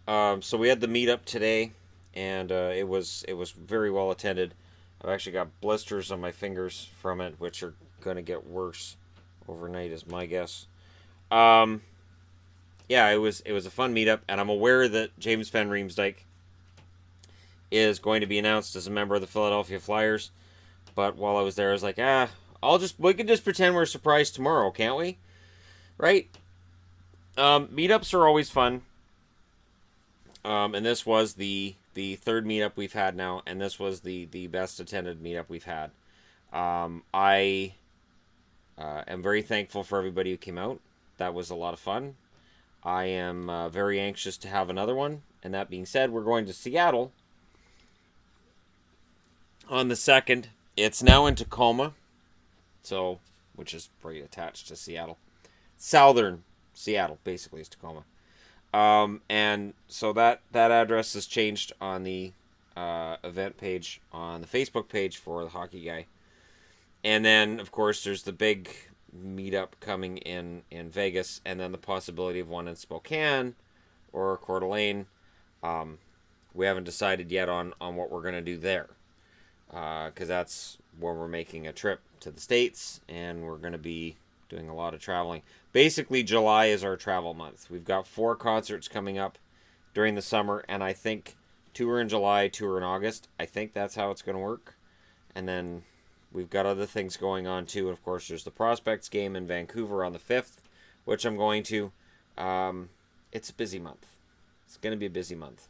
So we had the meetup today, and it was very well attended. I've actually got blisters on my fingers from it, which are gonna get worse overnight, is my guess. Um, yeah, it was a fun meetup, and I'm aware that James Van Riemsdyk is going to be announced as a member of the Philadelphia Flyers. But while I was there, I was like, we can just pretend we're surprised tomorrow, can't we? Right? Meetups are always fun. And this was the third meetup we've had now, and this was the best attended meetup we've had. I am very thankful for everybody who came out. That was a lot of fun. I am very anxious to have another one. And that being said, we're going to Seattle on the 2nd. It's now in Tacoma, so which is right attached to Seattle. Southern Seattle, basically, is Tacoma. And so that address is changed on the event page on the Facebook page for the Hockey Guy. And then, of course, there's the big meetup coming in Vegas, and then the possibility of one in Spokane or Coeur d'Alene. We haven't decided yet on what we're going to do there, because that's where we're making a trip to the States, and we're going to be doing a lot of traveling. Basically, July is our travel month. We've got 4 concerts coming up during the summer, and I think 2 are in July, 2 are in August. I think that's how it's going to work. And then we've got other things going on too. And of course, there's the Prospects game in Vancouver on the 5th, which I'm going to. It's a busy month. It's going to be a busy month.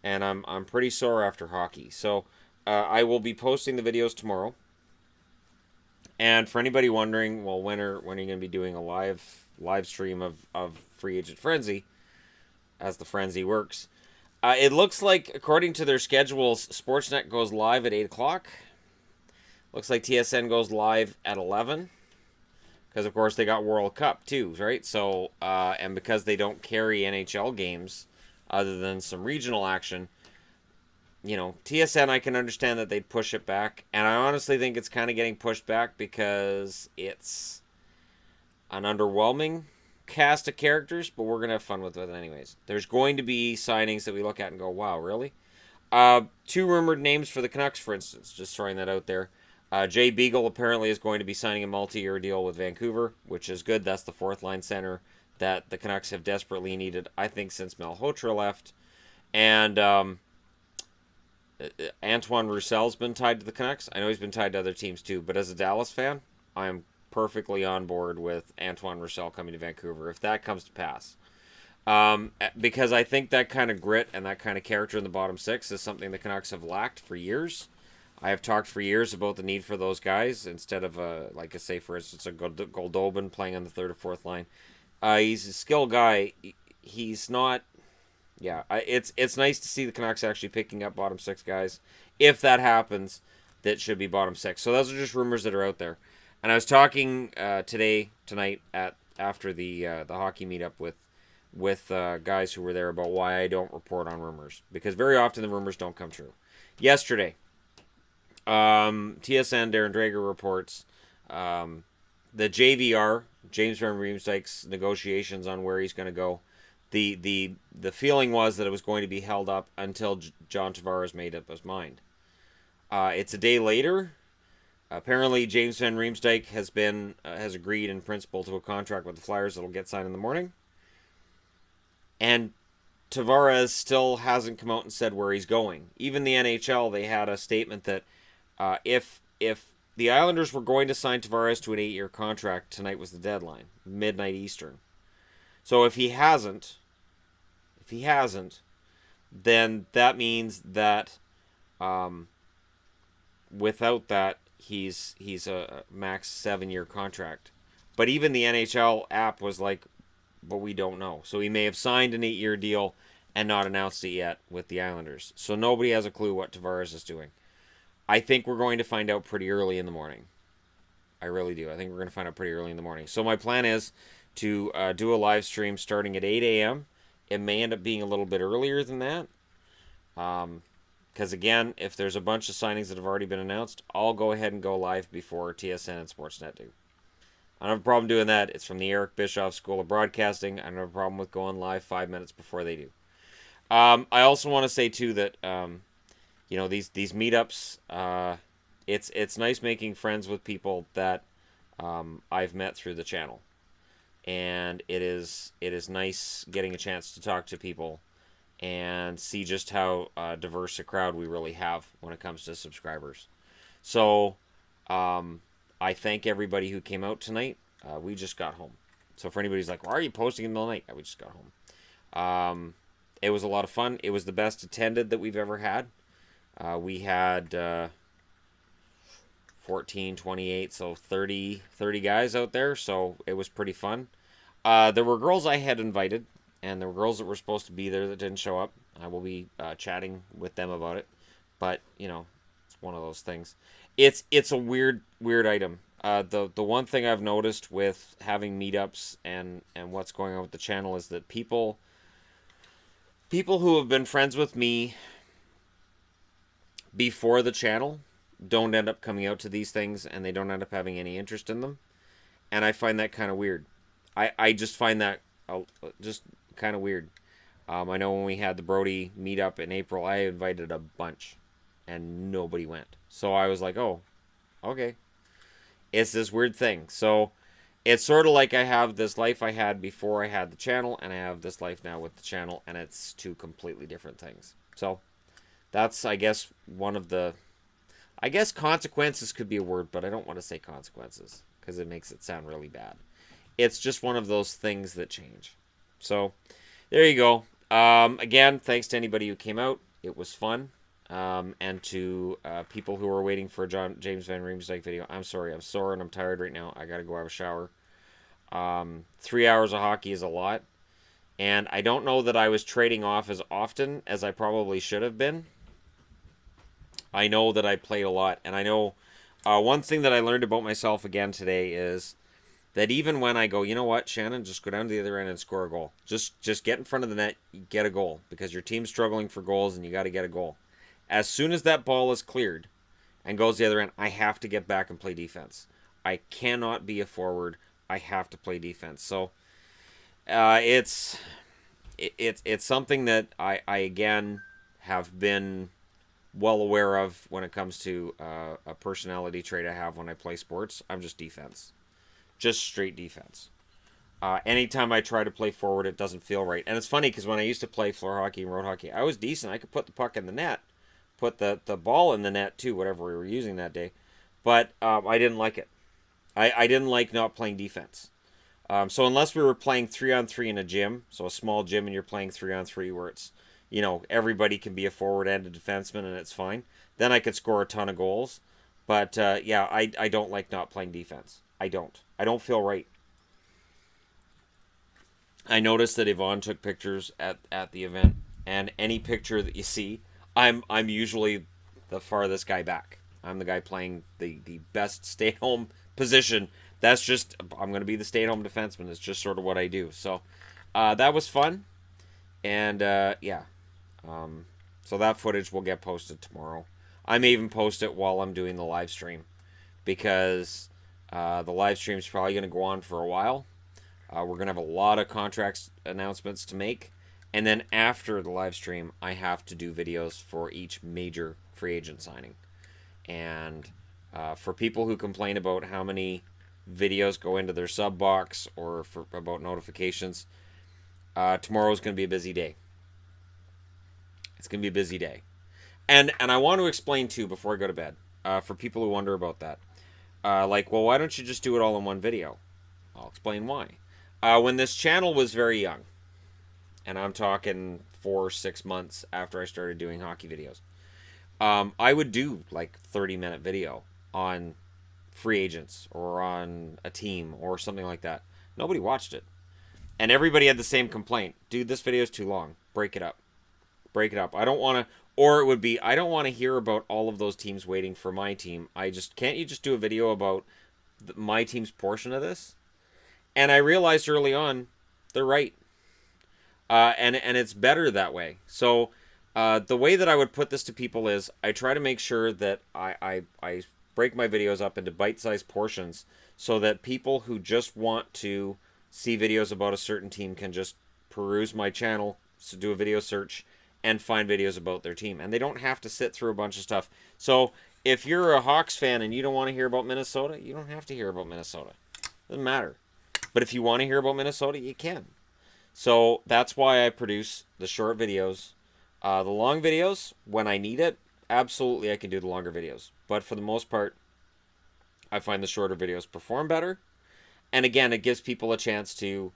And I'm pretty sore after hockey. So I will be posting the videos tomorrow. And for anybody wondering, well, when are you going to be doing a live stream of Free Agent Frenzy, as the Frenzy works? It looks like, according to their schedules, Sportsnet goes live at 8 o'clock. Looks like TSN goes live at 11. Because, of course, they got World Cup, too, right? So, and because they don't carry NHL games, other than some regional action, TSN, I can understand that they'd push it back. And I honestly think it's kind of getting pushed back because it's an underwhelming cast of characters, but we're going to have fun with it anyways. There's going to be signings that we look at and go, wow, really? 2 rumored names for the Canucks, for instance, just throwing that out there. Jay Beagle apparently is going to be signing a multi-year deal with Vancouver, which is good. That's the 4th-line center that the Canucks have desperately needed, I think, since Malhotra left. And Antoine Roussel's been tied to the Canucks. I know he's been tied to other teams too, but as a Dallas fan, I'm perfectly on board with Antoine Roussel coming to Vancouver if that comes to pass. Because I think that kind of grit and that kind of character in the bottom 6 is something the Canucks have lacked for years. I have talked for years about the need for those guys instead of, like I say, for instance, a Goldobin playing on the 3rd or 4th line. He's a skilled guy. He's not. Yeah, it's nice to see the Canucks actually picking up bottom 6 guys. If that happens, that should be bottom 6. So those are just rumors that are out there. And I was talking tonight after the hockey meetup with guys who were there about why I don't report on rumors, because very often the rumors don't come true. Yesterday, TSN Darren Drager reports the JVR, James Van Riemsdyk's negotiations on where he's going to go. The feeling was that it was going to be held up until John Tavares made up his mind. It's a day later. Apparently, James Van Riemsdyk has agreed in principle to a contract with the Flyers that'll get signed in the morning. And Tavares still hasn't come out and said where he's going. Even the NHL, they had a statement that if the Islanders were going to sign Tavares to an 8-year contract, tonight was the deadline, midnight Eastern. So if he hasn't, then that means that without that, he's a max 7-year contract. But even the NHL app was like, but we don't know. So he may have signed an 8-year deal and not announced it yet with the Islanders. So nobody has a clue what Tavares is doing. I think we're going to find out pretty early in the morning. I really do. I think we're going to find out pretty early in the morning. So my plan is to do a live stream starting at 8 a.m. It may end up being a little bit earlier than that. Because, again, if there's a bunch of signings that have already been announced, I'll go ahead and go live before TSN and Sportsnet do. I don't have a problem doing that. It's from the Eric Bischoff School of Broadcasting. I don't have a problem with going live 5 minutes before they do. I also want to say too that these meetups. It's nice making friends with people that I've met through the channel, and it is nice getting a chance to talk to people and see just how diverse a crowd we really have when it comes to subscribers. So, I thank everybody who came out tonight. We just got home. So for anybody who's like, why are you posting in the middle of the night? We just got home. It was a lot of fun. It was the best attended that we've ever had. We had 14, 28, so 30 guys out there. So it was pretty fun. There were girls I had invited, and there were girls that were supposed to be there that didn't show up. I will be chatting with them about it. But, it's one of those things. It's a weird item. The one thing I've noticed with having meetups and what's going on with the channel is that people who have been friends with me before the channel don't end up coming out to these things, and they don't end up having any interest in them. And I find that kind of weird. I just find that just kind of weird. I know when we had the Brody meetup in April, I invited a bunch, and nobody went. So I was like, oh, okay. It's this weird thing. So it's sort of like I have this life I had before I had the channel, and I have this life now with the channel, and it's two completely different things. So that's, I guess, one of the... I guess consequences could be a word, but I don't want to say consequences because it makes it sound really bad. It's just one of those things that change. So there you go. Again, thanks to anybody who came out. It was fun. And to people who are waiting for a James Van Riemsdyk video. I'm sorry. I'm sore and I'm tired right now. I got to go have a shower. 3 hours of hockey is a lot. And I don't know that I was trading off as often as I probably should have been. I know that I played a lot. And I know one thing that I learned about myself again today is that even when I go, you know what, Shannon, just go down to the other end and score a goal. Just get in front of the net, get a goal. Because your team's struggling for goals and you got to get a goal. As soon as that ball is cleared and goes the other end, I have to get back and play defense. I cannot be a forward. I have to play defense. So it's something that I again have been well aware of when it comes to a personality trait I have when I play sports. I'm just defense. Just straight defense. Anytime I try to play forward, it doesn't feel right. And it's funny because when I used to play floor hockey and road hockey, I was decent. I could put the puck in the net. Put the ball in the net too, whatever we were using that day. But I didn't like it. I didn't like not playing defense. So unless we were playing 3-on-3 in a gym, so a small gym and you're playing 3-on-3 where it's, everybody can be a forward and a defenseman and it's fine, then I could score a ton of goals. But yeah, I don't like not playing defense. I don't feel right. I noticed that Yvonne took pictures at the event, and any picture that you see, I'm usually the farthest guy back. I'm the guy playing the best stay-at-home position. That's just, I'm going to be the stay-at-home defenseman. It's just sort of what I do. So that was fun. And yeah. So that footage will get posted tomorrow. I may even post it while I'm doing the live stream. Because the live stream is probably going to go on for a while. We're going to have a lot of contracts announcements to make. And then after the live stream, I have to do videos for each major free agent signing. And for people who complain about how many videos go into their sub box or about notifications, tomorrow is going to be a busy day. It's going to be a busy day. And I want to explain, too, before I go to bed, for people who wonder about that. Well, why don't you just do it all in one video? I'll explain why. When this channel was very young, and I'm talking 4 or 6 months after I started doing hockey videos, I would do 30-minute video on free agents or on a team or something like that. Nobody watched it. And everybody had the same complaint. Dude, this video is too long. Break it up. Break it up. I don't want to... Or it would be, I don't want to hear about all of those teams waiting for my team. Can't you just do a video about my team's portion of this? And I realized early on, they're right. And it's better that way. So the way that I would put this to people is I try to make sure that I break my videos up into bite-sized portions so that people who just want to see videos about a certain team can just peruse my channel, so do a video search, and find videos about their team. And they don't have to sit through a bunch of stuff. So if you're a Hawks fan and you don't want to hear about Minnesota, you don't have to hear about Minnesota. Doesn't matter. But if you want to hear about Minnesota, you can. So that's why I produce the short videos. The long videos, when I need it, absolutely I can do the longer videos. But for the most part, I find the shorter videos perform better. And again, it gives people a chance to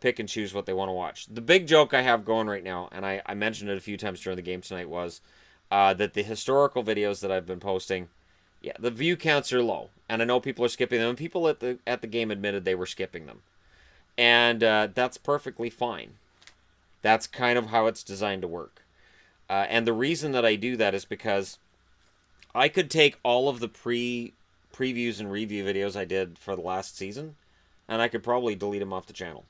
pick and choose what they want to watch. The big joke I have going right now, and I mentioned it a few times during the game tonight, was that the historical videos that I've been posting, yeah, the view counts are low. And I know people are skipping them. And people at the game admitted they were skipping them. And that's perfectly fine. That's kind of how it's designed to work. And the reason that I do that is because I could take all of the previews and review videos I did for the last season, and I could probably delete them off the channel.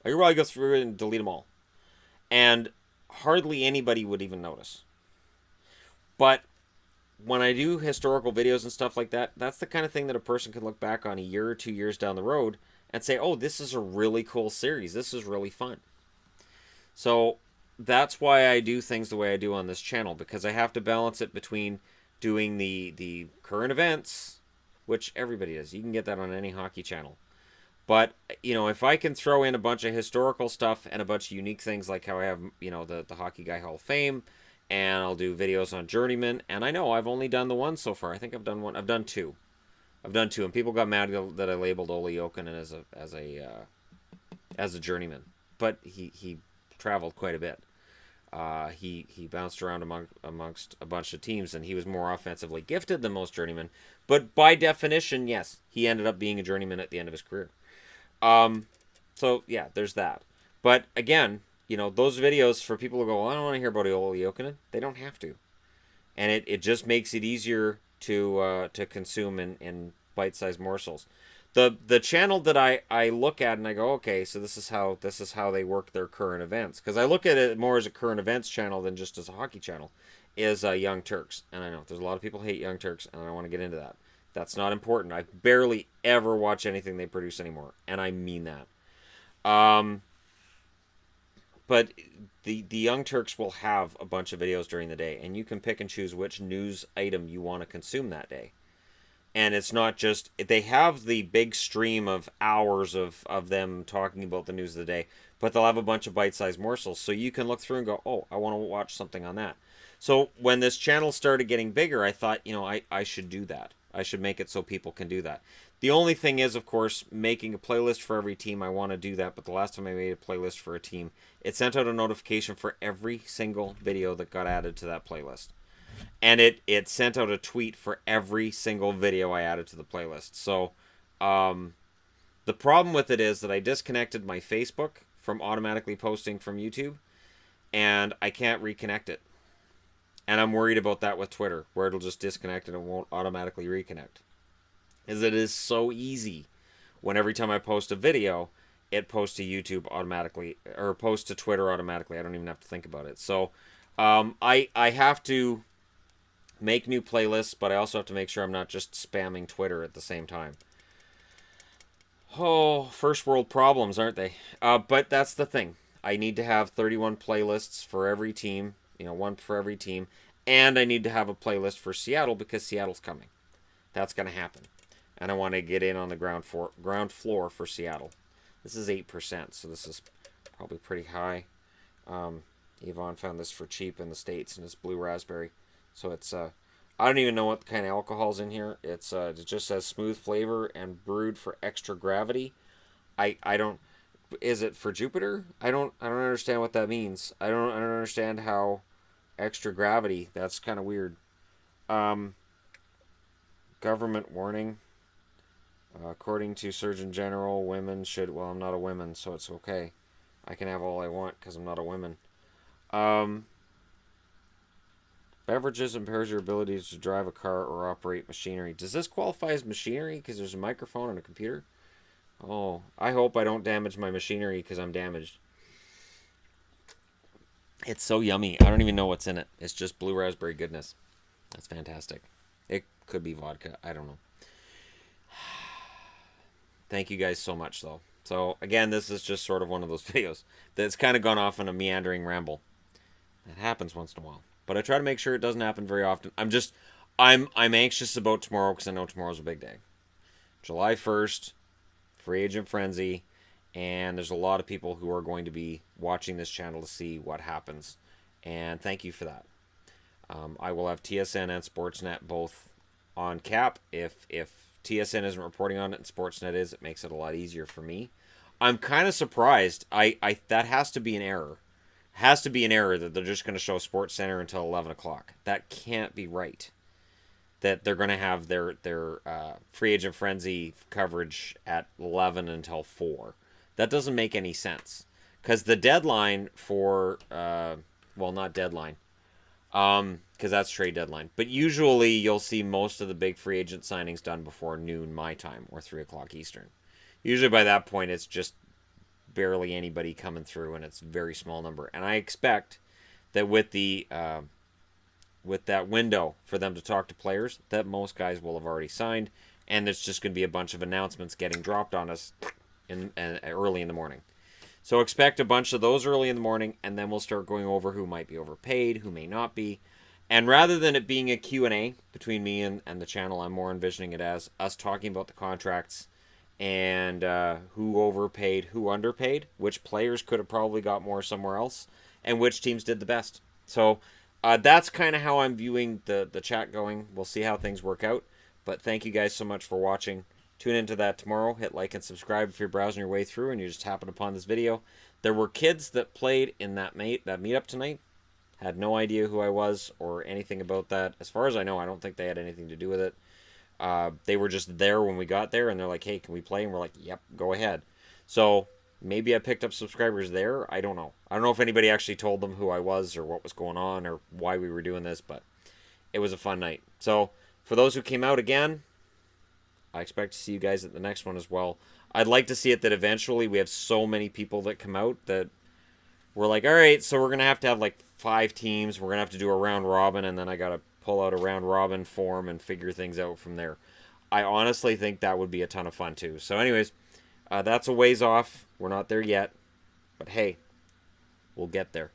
I could probably go through and delete them all. And hardly anybody would even notice. But when I do historical videos and stuff like that, that's the kind of thing that a person can look back on a year or 2 years down the road and say, oh, this is a really cool series. This is really fun. So that's why I do things the way I do on this channel, because I have to balance it between doing the current events, which everybody does. You can get that on any hockey channel. But, if I can throw in a bunch of historical stuff and a bunch of unique things like how I have, the Hockey Guy Hall of Fame, and I'll do videos on Journeyman, and I know I've only done the one so far. I think I've done one. I've done two. And people got mad that I labeled Ole Jokinen as a journeyman, but he traveled quite a bit. He bounced around amongst a bunch of teams, and he was more offensively gifted than most journeymen. But by definition, yes, he ended up being a journeyman at the end of his career. So yeah, there's that. But again, those videos for people who go, well, I don't want to hear about Ole Jokinen, they don't have to, and it just makes it easier to consume in bite-sized morsels. The channel that I look at and I go, okay, so this is how they work their current events, because I look at it more as a current events channel than just as a hockey channel, is Young Turks. And I know there's a lot of people hate Young Turks, and I don't want to get into that. That's not important. I barely ever watch anything they produce anymore, and I mean that. But the Young Turks will have a bunch of videos during the day, and you can pick and choose which news item you want to consume that day. And it's not just, they have the big stream of hours of them talking about the news of the day, but they'll have a bunch of bite-sized morsels. So you can look through and go, oh, I want to watch something on that. So when this channel started getting bigger, I thought, I should do that. I should make it so people can do that. The only thing is, of course, making a playlist for every team. I want to do that, but the last time I made a playlist for a team, it sent out a notification for every single video that got added to that playlist. And it sent out a tweet for every single video I added to the playlist. So the problem with it is that I disconnected my Facebook from automatically posting from YouTube, and I can't reconnect it. And I'm worried about that with Twitter, where it'll just disconnect and it won't automatically reconnect. As it is so easy when every time I post a video, it posts to YouTube automatically, or posts to Twitter automatically. I don't even have to think about it. So I have to make new playlists, but I also have to make sure I'm not just spamming Twitter at the same time. Oh, first world problems, aren't they? But that's the thing. I need to have 31 playlists for every team, one for every team, and I need to have a playlist for Seattle because Seattle's coming. That's going to happen. And I want to get in on the ground floor for Seattle. This is 8%, so this is probably pretty high. Yvonne found this for cheap in the States, and it's blue raspberry. So it's I don't even know what kind of alcohol's in here. It just says smooth flavor and brewed for extra gravity. I don't. Is it for Jupiter? I don't understand what that means. I don't understand how extra gravity. That's kind of weird. Government warning. According to Surgeon General, women should. Well, I'm not a woman, so it's okay. I can have all I want because I'm not a woman. Beverages impairs your ability to drive a car or operate machinery. Does this qualify as machinery because there's a microphone and a computer? Oh, I hope I don't damage my machinery because I'm damaged. It's so yummy. I don't even know what's in it. It's just blue raspberry goodness. That's fantastic. It could be vodka. I don't know. Thank you guys so much, though. So, again, this is just sort of one of those videos that's kind of gone off on a meandering ramble. It happens once in a while. But I try to make sure it doesn't happen very often. I'm anxious about tomorrow because I know tomorrow's a big day. July 1st, free agent frenzy, and there's a lot of people who are going to be watching this channel to see what happens. And thank you for that. I will have TSN and Sportsnet both on cap. If TSN isn't reporting on it and Sportsnet is, it makes it a lot easier for me. I'm kind of surprised. I that has to be an error. Has to be an error that they're just going to show Sports Center until 11 o'clock. That can't be right. That they're going to have their free agent frenzy coverage at 11 until 4. That doesn't make any sense. Because the deadline for, well, not deadline, because that's trade deadline. But usually you'll see most of the big free agent signings done before noon my time or 3 o'clock Eastern. Usually by that point it's just barely anybody coming through and it's a very small number. And I expect that with that window for them to talk to players, that most guys will have already signed, and there's just going to be a bunch of announcements getting dropped on us early in the morning. So expect a bunch of those early in the morning, and then we'll start going over who might be overpaid, who may not be. And rather than it being a Q&A between me and the channel, I'm more envisioning it as us talking about the contracts and who overpaid, who underpaid, which players could have probably got more somewhere else, and which teams did the best. So that's kind of how I'm viewing the chat going. We'll see how things work out. But thank you guys so much for watching. Tune into that tomorrow. Hit like and subscribe if you're browsing your way through and you just happen upon this video. There were kids that played in that meetup tonight. Had no idea who I was or anything about that. As far as I know, I don't think they had anything to do with it. They were just there when we got there, and they're like, hey, can we play? And we're like, yep, go ahead. So maybe I picked up subscribers there. I don't know. I don't know if anybody actually told them who I was or what was going on or why we were doing this, but it was a fun night. So for those who came out again, I expect to see you guys at the next one as well. I'd like to see it that eventually we have so many people that come out that we're like, all right, so we're going to have like 5 teams. We're going to have to do a round robin, and then I got to pull out a round robin form and figure things out from there. I honestly think that would be a ton of fun too. So anyways, that's a ways off. We're not there yet, but hey, we'll get there.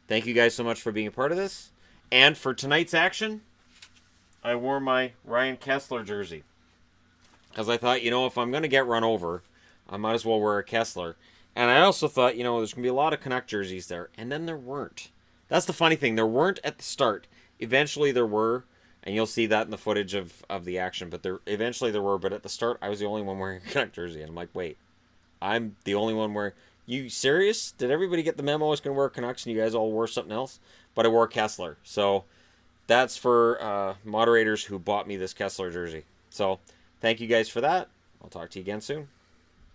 Thank you guys so much for being a part of this. And for tonight's action, I wore my Ryan Kessler jersey. Because I thought, if I'm going to get run over, I might as well wear a Kessler. And I also thought, there's going to be a lot of Canuck jerseys there. And then there weren't. That's the funny thing. There weren't at the start. Eventually there were. And you'll see that in the footage of the action. But eventually there were. But at the start, I was the only one wearing a Canuck jersey. And I'm like, wait. I'm the only one wearing... You serious? Did everybody get the memo I was going to wear Canucks and you guys all wore something else? But I wore Kessler. So that's for moderators who bought me this Kessler jersey. So... thank you guys for that. I'll talk to you again soon.